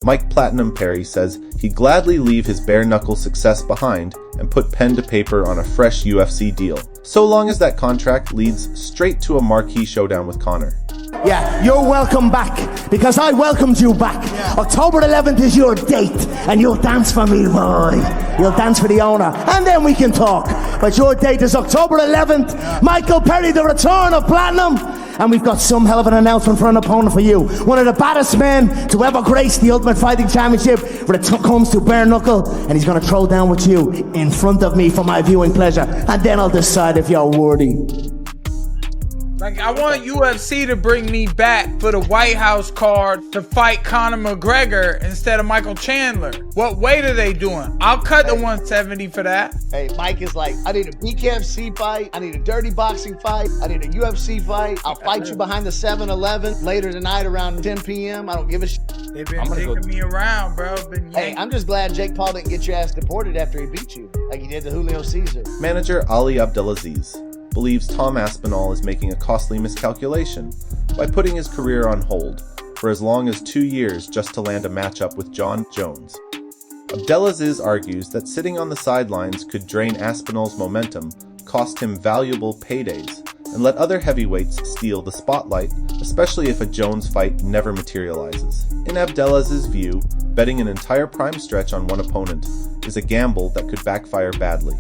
Mike Platinum Perry says he'd gladly leave his bare-knuckle success behind and put pen to paper on a fresh UFC deal, so long as that contract leads straight to a marquee showdown with Conor. Yeah, you're welcome back, because I welcomed you back. Yeah. October 11th is your date, and you'll dance for me, boy. You'll dance for the owner, and then we can talk. But your date is October 11th. Yeah. Michael Perry, the return of Platinum. And we've got some hell of an announcement for an opponent for you. One of the baddest men to ever grace the Ultimate Fighting Championship when it comes to bare knuckle. And he's going to throw down with you in front of me for my viewing pleasure. And then I'll decide if you're worthy. Like, I want UFC to bring me back for the White House card to fight Conor McGregor instead of Michael Chandler. What weight are they doing? I'll cut the 170 for that. Hey, Mike is like, I need a BKFC fight. I need a dirty boxing fight. I need a UFC fight. I'll fight you behind the 7-Eleven later tonight around 10 p.m. I don't give a shit. They've been taking me around, bro. Hey, I'm just glad Jake Paul didn't get your ass deported after he beat you, like he did to Julio Cesar. Manager Ali Abdelaziz believes Tom Aspinall is making a costly miscalculation by putting his career on hold for as long as 2 years just to land a matchup with John Jones. Abdelaziz argues that sitting on the sidelines could drain Aspinall's momentum, cost him valuable paydays, and let other heavyweights steal the spotlight, especially if a Jones fight never materializes. In Abdelaziz's view, betting an entire prime stretch on one opponent is a gamble that could backfire badly.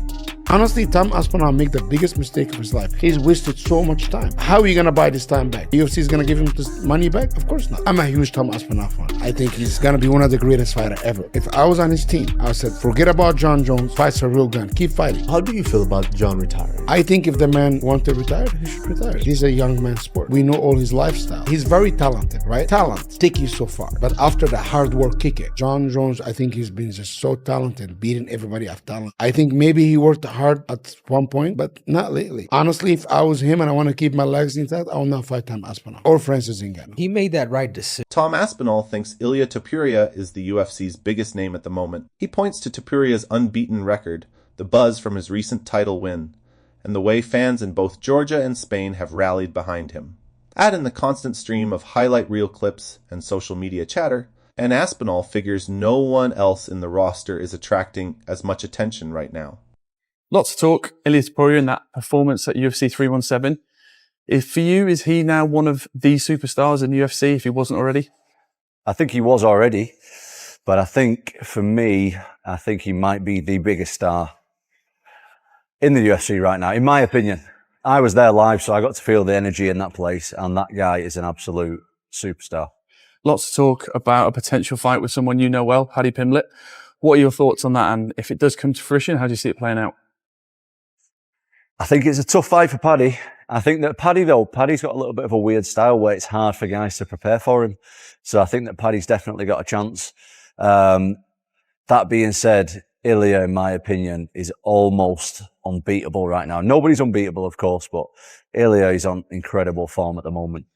Honestly, Tom Aspinall made the biggest mistake of his life. He's wasted so much time. How are you going to buy this time back? UFC is going to give him this money back? Of course not. I'm a huge Tom Aspinall fan. I think he's going to be one of the greatest fighters ever. If I was on his team, I would say, forget about John Jones. Fight's a real gun. Keep fighting. How do you feel about John retiring? I think if the man wants to retire, he should retire. He's a young man's sport. We know all his lifestyle. He's very talented, right? Talent take you so far. But after the hard work, kick it. John Jones, I think he's been just so talented, beating everybody of talent. I think maybe he worked hard at one point, but not lately. Honestly, if I was him and I want to keep my legs intact, I will not fight Tom Aspinall or Francis Ngannou. He made that right decision. Tom Aspinall thinks Ilia Topuria is the UFC's biggest name at the moment. He points to Topuria's unbeaten record, the buzz from his recent title win, and the way fans in both Georgia and Spain have rallied behind him. Add in the constant stream of highlight reel clips and social media chatter, and Aspinall figures no one else in the roster is attracting as much attention right now. Lots of talk. Ilia Topuria in that performance at UFC 317. For you, is he now one of the superstars in UFC if he wasn't already? I think he was already, but I think for me, I think he might be the biggest star in the UFC right now, in my opinion. I was there live, so I got to feel the energy in that place, and that guy is an absolute superstar. Lots of talk about a potential fight with someone you know well, Paddy Pimblett. What are your thoughts on that? And if it does come to fruition, how do you see it playing out? I think it's a tough fight for Paddy. I think that Paddy's got a little bit of a weird style where it's hard for guys to prepare for him. So I think that Paddy's definitely got a chance. That being said, Ilia, in my opinion, is almost unbeatable right now. Nobody's unbeatable, of course, but Ilia is on incredible form at the moment.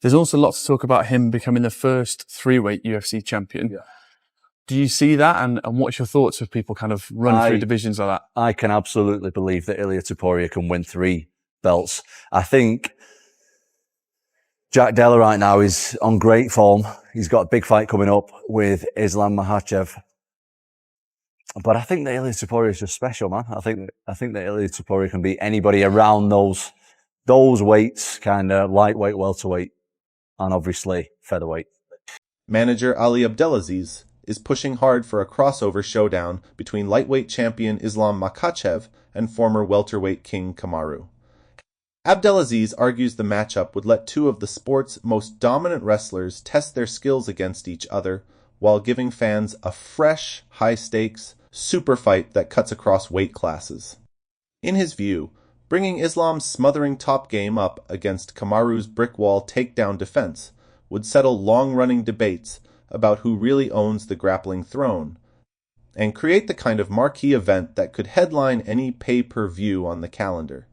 There's also lots to talk about him becoming the first 3-weight UFC champion. Yeah. Do you see that? And what's your thoughts of people kind of run through divisions like that? I can absolutely believe that Ilia Topuria can win 3 belts. I think Jack Della right now is on great form. He's got a big fight coming up with Islam Makhachev. But I think that Ilia Topuria is just special, man. I think that Ilia Topuria can beat anybody around those weights, kind of lightweight, welterweight, and obviously featherweight. Manager Ali Abdelaziz is pushing hard for a crossover showdown between lightweight champion Islam Makhachev and former welterweight king Kamaru. Abdelaziz argues the matchup would let 2 of the sport's most dominant wrestlers test their skills against each other while giving fans a fresh, high-stakes, super fight that cuts across weight classes. In his view, bringing Islam's smothering top game up against Kamaru's brick wall takedown defense would settle long-running debates about who really owns the grappling throne, and create the kind of marquee event that could headline any pay-per-view on the calendar.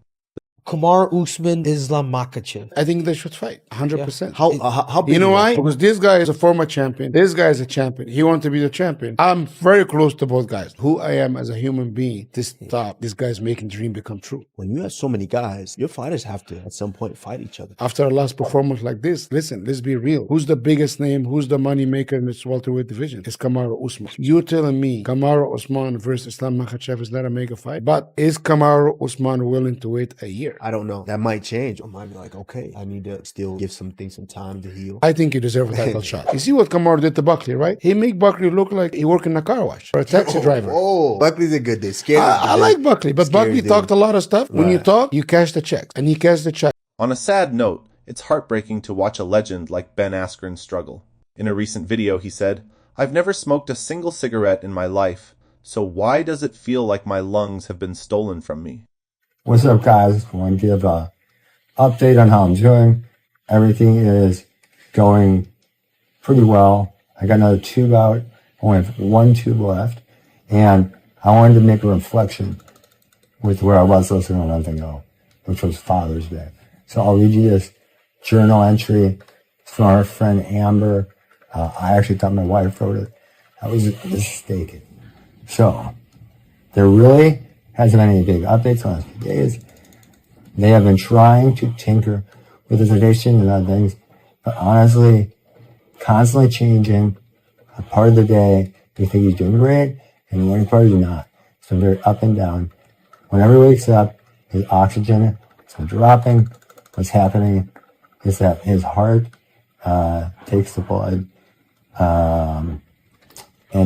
Kamaru Usman, Islam Makhachev. I think they should fight 100%. How big You know is why? it? Because this guy is a former champion. This guy is a champion. He wants to be the champion. I'm very close to both guys. Who I am as a human being to stop this guy's making dream become true. When you have so many guys, your fighters have to, at some point, fight each other. After a last performance like this, listen, let's be real. Who's the biggest name? Who's the money maker in this welterweight division? It's Kamaru Usman. You're telling me Kamaru Usman versus Islam Makhachev is not a mega fight? But is Kamaru Usman willing to wait a year? I don't know. That might change. I might be like, okay, I need to still give some things some time to heal. I think he deserves a title shot. You see what Kamaru did to Buckley, right? He make Buckley look like he work in a car wash or a taxi driver. Oh, Buckley's a good day. Scary. I like Buckley, but Scary Buckley dude. talked a lot of stuff. When you Right. talk, you cash the checks, and he cashed the check. On a sad note, it's heartbreaking to watch a legend like Ben Askren struggle. In a recent video, he said, "I've never smoked a single cigarette in my life, so why does it feel like my lungs have been stolen from me?" What's up, guys? I want to give a update on how I'm doing. Everything is going pretty well. I got another tube out. I only have one tube left. And I wanted to make a reflection with where I was listening a month ago, which was Father's Day. So I'll read you this journal entry from our friend Amber. I actually thought my wife wrote it. I was mistaken. So there really hasn't been any big updates on last few days. They have been trying to tinker with the tradition and other things, but honestly, constantly changing. A part of the day, you think he's doing great, and the morning part, you're not. It's been very up and down. Whenever he wakes up, his oxygen is dropping. What's happening is that his heart takes the blood and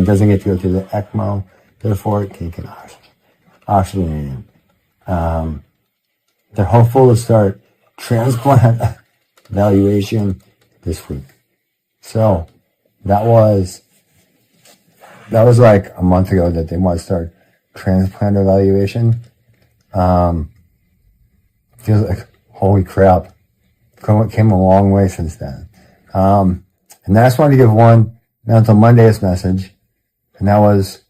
doesn't get to go through the ECMO. Therefore, it can't get oxygenated. They're hopeful to start transplant evaluation this week. So that was like a month ago that they want to start transplant evaluation. Feels like, holy crap, came a long way since then. And then I just wanted to give one Mental Mondays message, and that was,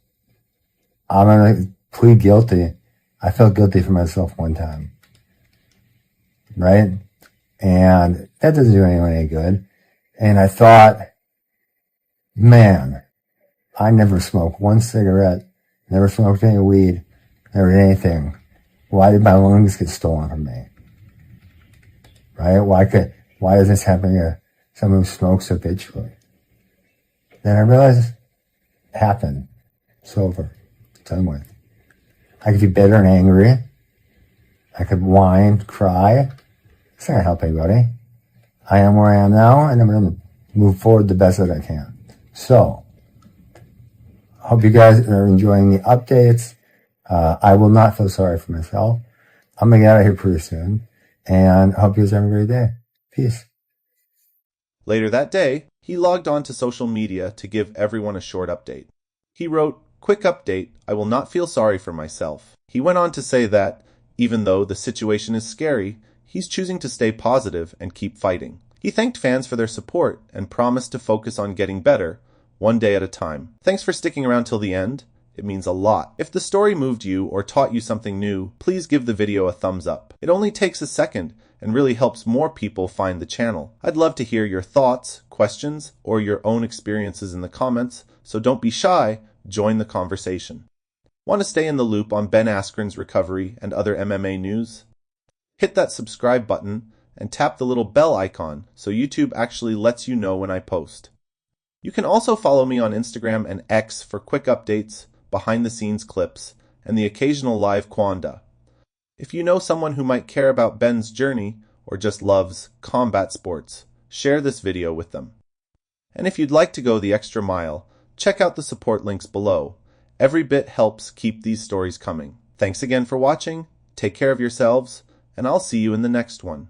I'm going to plead guilty. I felt guilty for myself one time. Right? And that doesn't do anyone any good. And I thought, man, I never smoked one cigarette, never smoked any weed, never did anything. Why did my lungs get stolen from me? Right? Why is this happening to someone who smokes habitually? Then I realized it happened. It's over. It's done with. I could be bitter and angry. I could whine, cry. It's not going to help anybody. I am where I am now, and I'm going to move forward the best that I can. So, I hope you guys are enjoying the updates. I will not feel sorry for myself. I'm going to get out of here pretty soon, and I hope you guys have a great day. Peace. Later that day, he logged on to social media to give everyone a short update. He wrote, "Quick update, I will not feel sorry for myself." He went on to say that, even though the situation is scary, he's choosing to stay positive and keep fighting. He thanked fans for their support and promised to focus on getting better, one day at a time. Thanks for sticking around till the end. It means a lot. If the story moved you or taught you something new, please give the video a thumbs up. It only takes a second and really helps more people find the channel. I'd love to hear your thoughts, questions, or your own experiences in the comments, so don't be shy, join the conversation. Want to stay in the loop on Ben Askren's recovery and other MMA news? Hit that subscribe button and tap the little bell icon so YouTube actually lets you know when I post. You can also follow me on Instagram and X for quick updates, behind-the-scenes clips, and the occasional live quanda. If you know someone who might care about Ben's journey or just loves combat sports, share this video with them. And if you'd like to go the extra mile, check out the support links below. Every bit helps keep these stories coming. Thanks again for watching, take care of yourselves, and I'll see you in the next one.